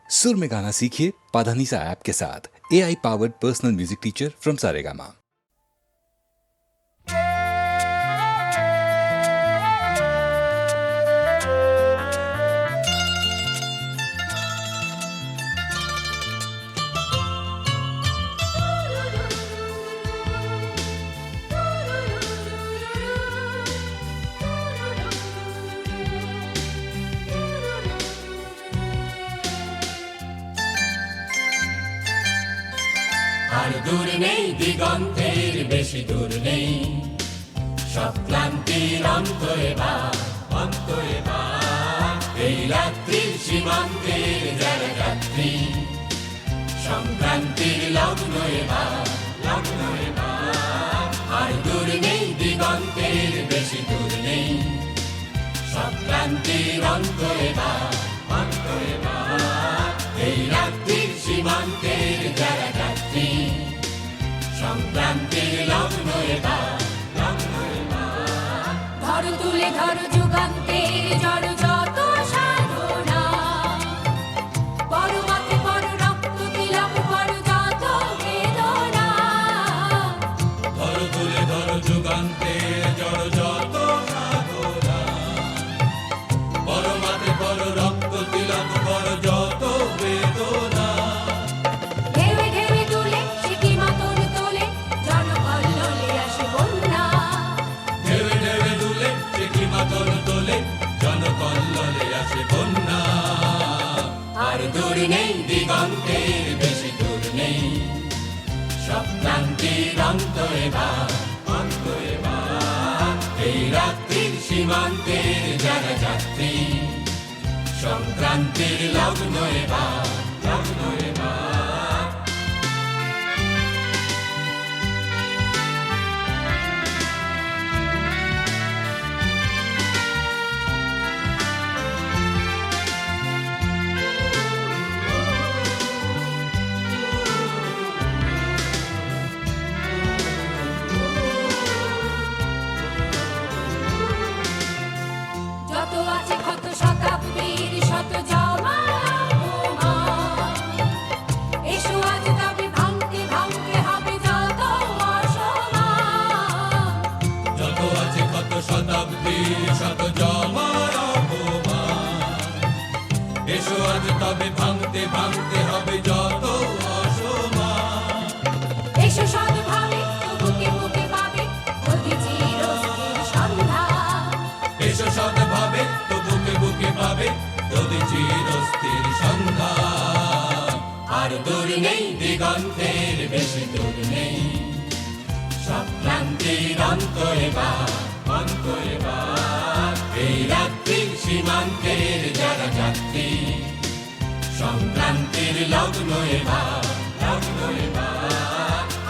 सुर में गाना सीखिए पाधानीसा ऐप के साथ। AI powered personal music teacher from Saregama. আর দূর নেই দিগন্তের বেশি দূর নেই, সব ক্লান্তির অন্ত এবার এই রাত্রির সীমান্তের যারা যাত্রী, সংক্রান্তির লগ্ন এবার। আর দূর নেই দিগন্তের বেশি দূর নেই, সব ক্লান্তির অন্ত এবার এই রাত্রির সীমান্তের যারা যাত্রী, সংক্রান্তির লগ্ন এবার। ধরো তুলে ধরো যুগান্তের জড় যত সাধনা, বড় মাথে বড় রক্ত তিলক বড় যত বেদনা। ধরো তুলে ধরো যুগান্তের জড় যত সাধনা, বড় মাথে বড় রক্ত তিলক বড় যত বেদনা। ঢেউে ঢেউে তুলে সে কি মাতন তোলে, জনকল্লোলে আসে বন্যা। ঢেউে ঢেউে দুলে সে কি মাতন তোলে, জনকল্লোলে আসে বন্যা। আর দূর নেই দিগন্তের বেশি দূর নেই, সব ক্লান্তির অন্ত এবার এই রাত্রির সীমান্তের যারা যাত্রী, সংক্রান্তির লগ্ন এবার। যত আছে ক্ষত শতাব্দীর শত জমার অপমান, এসো আজ তবে ভাঙতে ভাঙতে হবে যত অসমান। যত আছে কত শতাব্দীর শত জমার অপমান, এসো আজ তবে ভাঙতে ভাঙতে হবে যত অসমান। এসো সদ্ভাবে বুকে বুকে পাবে অতি চিরস্থির সন্ধ্যা। এসো সদভাবে তো বুকে বুকে পাবে যদি চিরস্থির সন্ধ্যা। আর দূর নেই দিগন্তের বেশি দূর নেই, সব ক্লান্তির অন্ত এবার এই রাত্রির সীমান্তের যারা যাত্রী, সংক্রান্তির লগ্ন এবার।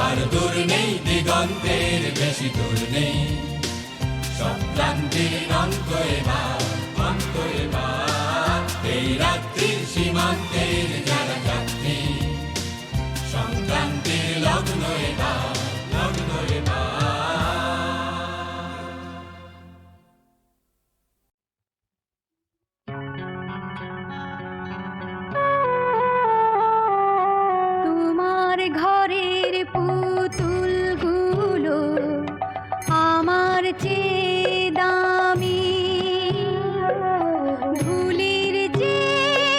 আর দূর নেই দিগন্তের বেশি দূর নেই, সব ক্লান্তির অন্ত এবার এই রাত্রির সীমান্তের যারা যাত্রী, সংক্রান্তির লগ্ন এবার। তোমার ঘরের পুতুলগুলো আমার চেয়ে দামি, ধুলির চেয়ে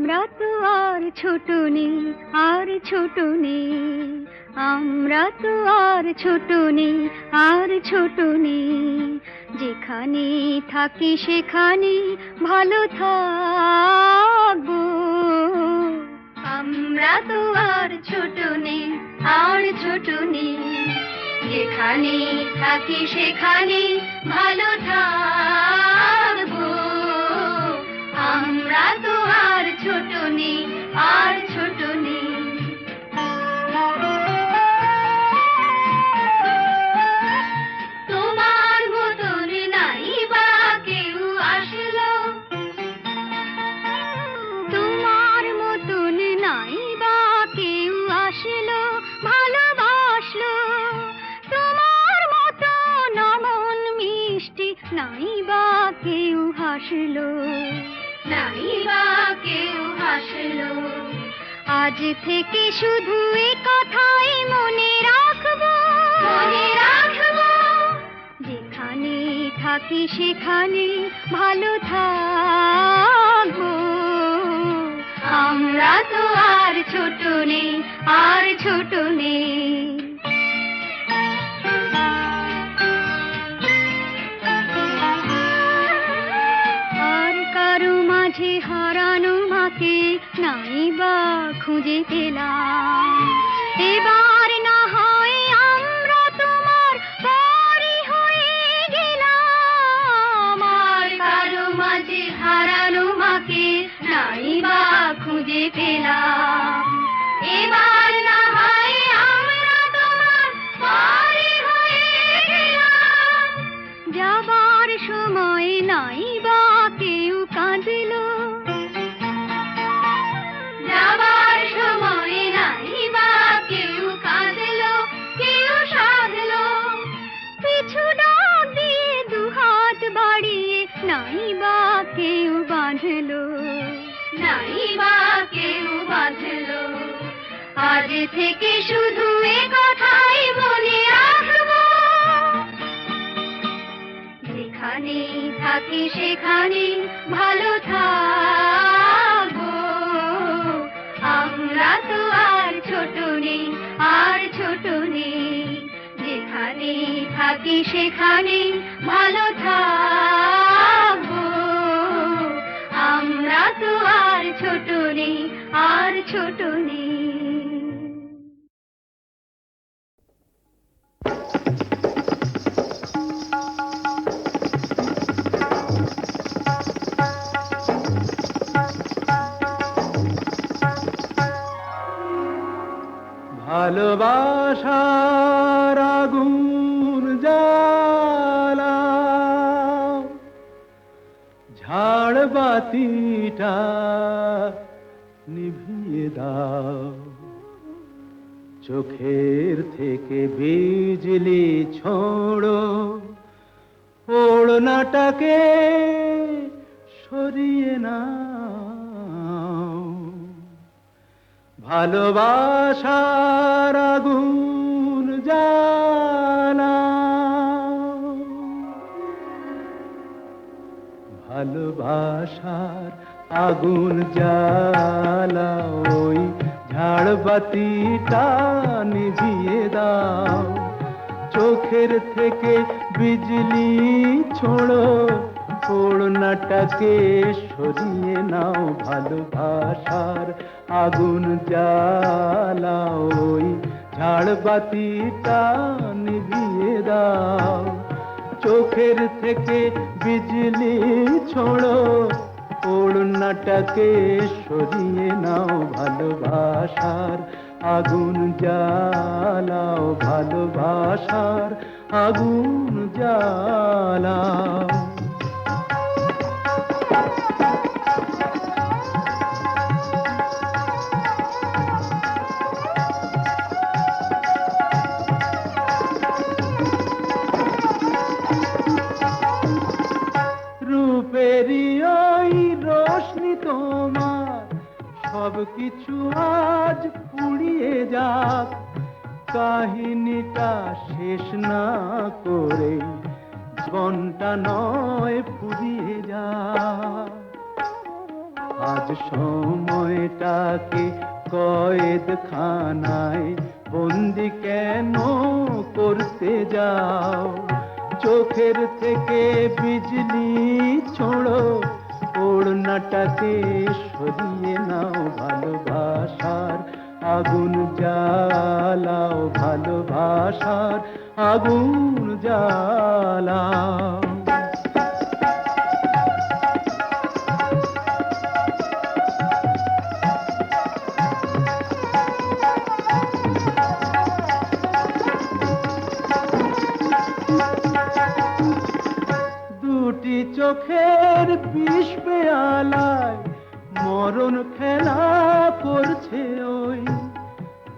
আমরা তো আর ছোট নেই, আর ছোট নেই, আমরা তো আর ছোট নেই, আর ছোট নেই, যেখানে থাকি সেখানে ভালো থাকবো। আমরা তো আর ছোট নেই, আর ছোট নেই, যেখানে থাকি সেখানে ভালো থাকবো। আমরা তো আর ছোট নেই, আর ছোট নেই। তোমার মতন নাই বা কেউ আসলো, তোমার মতন নাই বা কেউ আসলো, ভালোবাসলো। তোমার মতন অমন মিষ্টি নাই বা কেউ হাসলো, নাই বা কেউ হাসলো। আজ থেকে শুধু এ কথাই মনে রাখবো, মনে রাখবো, যেখানে থাকি সেখানে ভালো থাকবো। আমরা তো আর ছোট নেই, আর ছোট নেই। আর কারো মাঝে হারানো মাকে নাই বা খুঁজে পেলাম, এবার না হয় আমরা তোমার পরই হয়ে গেলাম। আর কারো মাঝে হারানো মাকে নাই বা খুঁজে পেলাম, এবার না হয় আমরা তোমার পরই হয়ে গেলাম। যাবার সময় নাই বা কেউ কাঁদলো, যাবার সময় নাই বা কেউ কাঁদলো, কেউ সাধলো। পিছু ডাক দিয়ে দুহাত বাড়িয়ে নাই বা কেউ বাঁধলো, নাই বা কেউ বাঁধলো। আজ থেকে শুধু এ কথাই মনে রাখবো, যেখানে থাকি সেখানে ভালো থাকবো। আমরা তো আর ছোট নেই, আর ছোট নেই, যেখানে থাকি সেখানে ভালো থাকবো। আমরা তো আর ছোট নেই, আর ছোট নেই। ভালোবাসার আগুন জ্বালা, ঝাড় বাতিটা নিভিয়ে দাও। চোখের থেকে বিজলি ছোড়ো, ওড়নাটাকে সরিয়ে নাও। ভালোবাসার আগুন জ্বালা, ভালোবাসার আগুন জ্বালা, ওই ঝাড়বাতিটা নিভিয়ে দাও। চোখের থেকে বিজলি ছোড়ো, ওড়নাটাকে সরিয়ে নাও। ভালোবাসার আগুন জ্বালা, ওই ঝাড়বাতিটা নিভিয়ে দাও। চোখের থেকে বিজলি ছোড়ো, ওড়নাটাকে সরিয়ে নাও। ভালোবাসার আগুন জ্বালাও, ভালোবাসার আগুন জ্বালাও। রূপেরই ওই রোশনি তোমার সব কিছু আজ পুড়িয়ে যাক। কাহিনীটা শেষ না করে জীবনটা নয় ফুরিয়ে যাক। আজ সময়টাকে কয়েদখানায় বন্দি কেন করতে যাও? চোখের থেকে বিজলি ছোড়ো, ওড়নাটাকে সরিয়ে নাও, ভালোবাসার আগুন জ্বালাও, ভালোবাসার আগুন জ্বালাও। দুটি চোখের বিষ পেয়ালায় মরণ খেলা করছে ওই,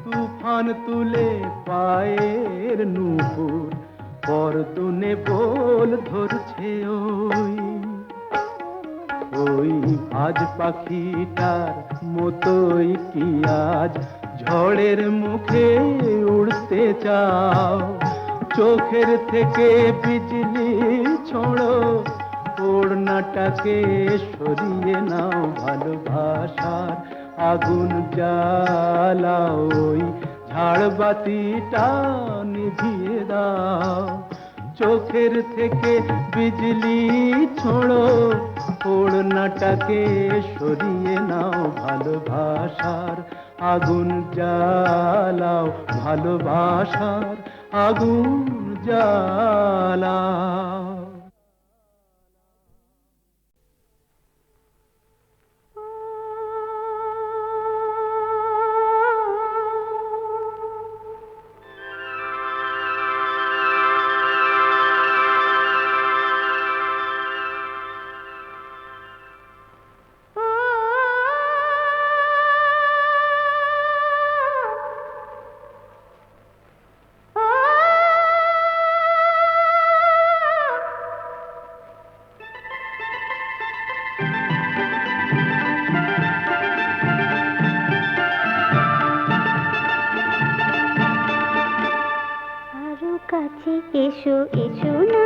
তুফান তুলে পায়ের নুপুর পরদুনে বল ধরছে ওই। ওই আজ পাখিটার মতোই কি আজ ঝড়ের মুখে উড়তে চাও? চোখের থেকে বিজলি ছোড়ো, ওড়নাটাকে সরিয়ে নাও, ভালোবাসার আগুন জ্বালাও, ওই ঝাড়বাতিটা নিভিয়ে দাও। চোখের থেকে বিজলি ছোড়ো, ওড়নাটাকে সরিয়ে নাও, ভালোবাসার আগুন জ্বালাও, ভালোবাসার আগুন জ্বালাও। এসো এসো না,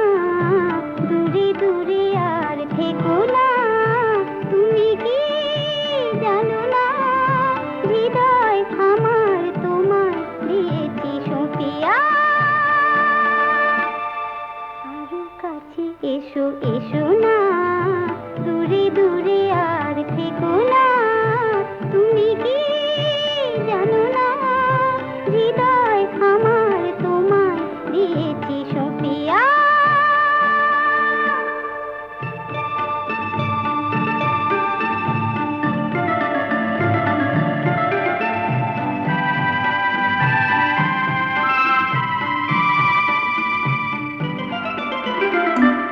দূরে দূরে আর থেকো না, তুমি কি জানো না, হৃদয় আমার তোমার দিয়েছি সঁপিয়া। আরো কাছে এসো এসো না, দূরে দূরে আর থেকো না, তুমি কি জানো না, হৃদয় আমার তোমার দিয়েছি সঁপিয়া।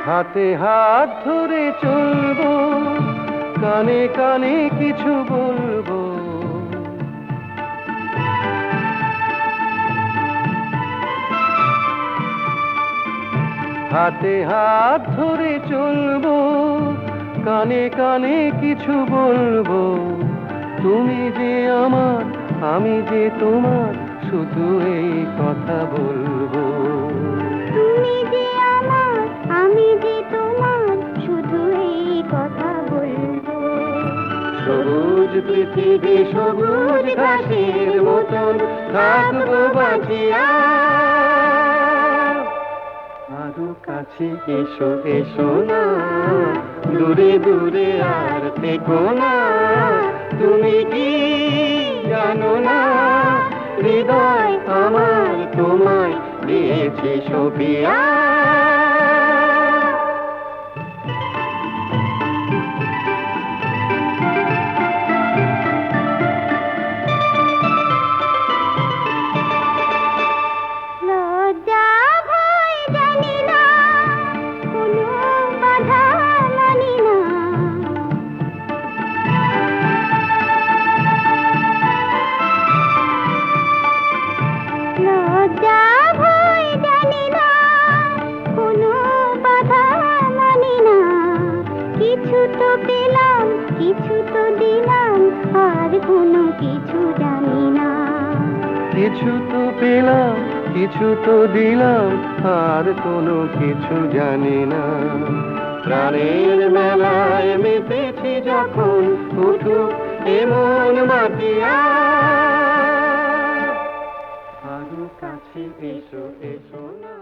হাতে হাত ধরে চলবো, কানে কানে কিছু বলবো, হাতে হাত ধরে চলবো, কানে কানে কিছু বলবো। তুমি যে আমার, আমি যে তোমার, শুধু এই কথা বলবো। তুমি যে আমার, আমি যে তোমার, শুধু এই কথা বলবো। সবুজ পৃথিবী সবুজ ঘাসের মতন থাকবো বাঁচিয়া। আরো কাছে এসো এসো না, দূরে দূরে আর থেকো না, তুমি কি জানো না, হৃদয় আমার তোমায় দিয়েছে সঁপিয়া। কিছু তো পেলাম, কিছু তো দিলাম, আর কোনো কিছু জানি না। কিছু তো পেলাম, কিছু তো দিলাম, আর কোনো কিছু জানি না। প্রাণের মেলায় মেতেছি যখন, উঠো এমন মাতিয়া। আরো কাছে এসো এসো না।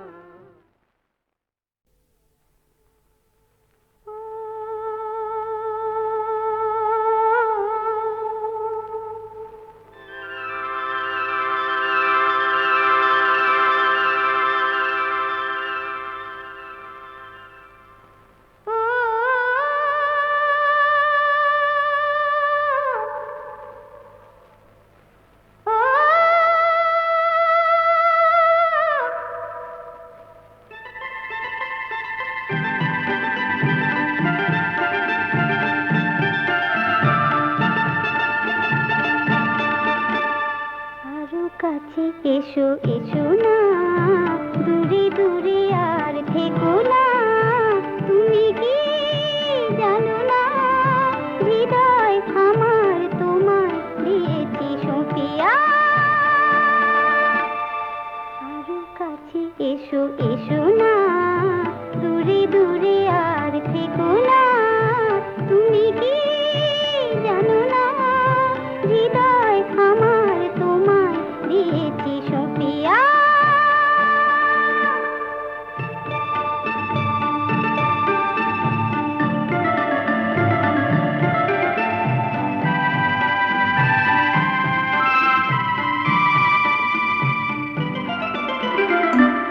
আরো কাছে এসো এসো না, দূরে দূরে আর থেকো না। তুমি কি জানো না, হৃদয় আমার তোমার দিয়েছি সঁপিয়া। আরো কাছে এসো এসো না, দূরে দূরে আর থেকো না। তুমি কি জানো না, হৃদয় আমার তোমায় দিয়েছি সঁপিয়া।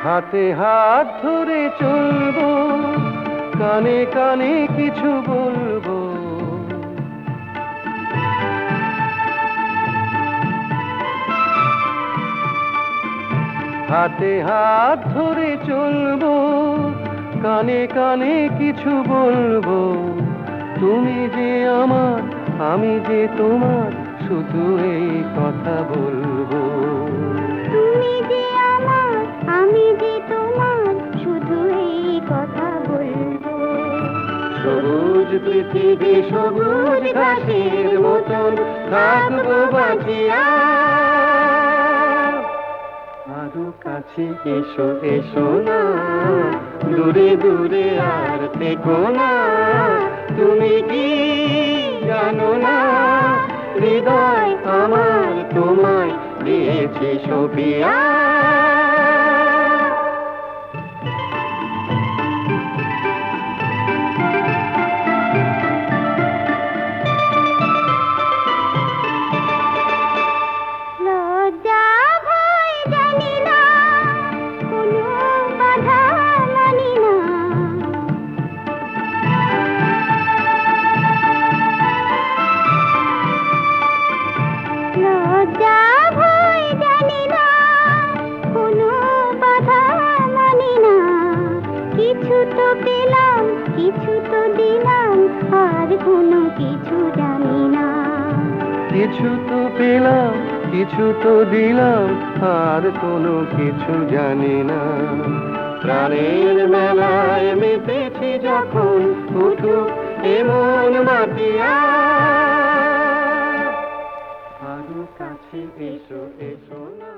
হাতে হাত ধরে চলবো, কানে কানে কিছু বলবো। হাতে হাত ধরে চলবো, কানে কানে কিছু বলবো। তুমি যে আমার, আমি যে তোমার, শুধু এই কথা বলবো। তুমি যে আমার, আমি যে তোমার, শুধু এই কথা বলবো। সবুজ পৃথিবী সবুজ ঘাসের মতন থাকবো বাঁচিয়া। আরো কাছে এসো এসো না, দূরে দূরে আর থেকো না। তুমি কি জানো না, হৃদয় আমার তোমায় দিয়েছে সঁপিয়া। লজ্জা ভয় জানি না, কোনো বাধা মানি না। লজ্জা ভয় জানি না, কোনো বাধা মানি না। কিছু তো পেলাম, কিছু তো দিলাম, আর কোনো কিছু জানি না। কিছু তো পেলাম, কিছু তো দিলাম, আর কোনো কিছু জানি না। প্রাণের মেলায় মেতেছি যখন, উঠুক এমন মাতিয়া। আরো কাছে এসো এসো না।